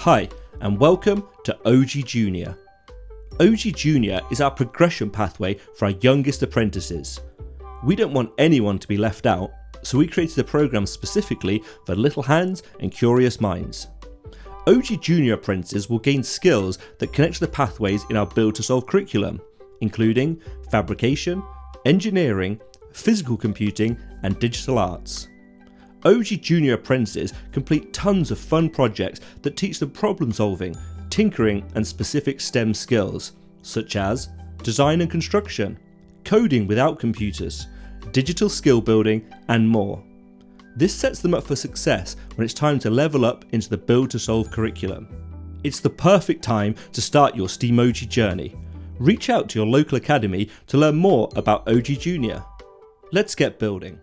Hi, and welcome to Oji Junior. Oji Junior is our progression pathway for our youngest apprentices. We don't want anyone to be left out, so we created a program specifically for little hands and curious minds. Oji Junior apprentices will gain skills that connect to the pathways in our Build to Solve curriculum, including fabrication, engineering, physical computing, and digital arts. Oji Junior apprentices complete tons of fun projects that teach them problem solving, tinkering, and specific STEM skills, such as design and construction, coding without computers, digital skill building, and more. This sets them up for success when it's time to level up into the Build to Solve curriculum. It's the perfect time to start your Steamoji journey. Reach out to your local academy to learn more about Oji Junior. Let's get building.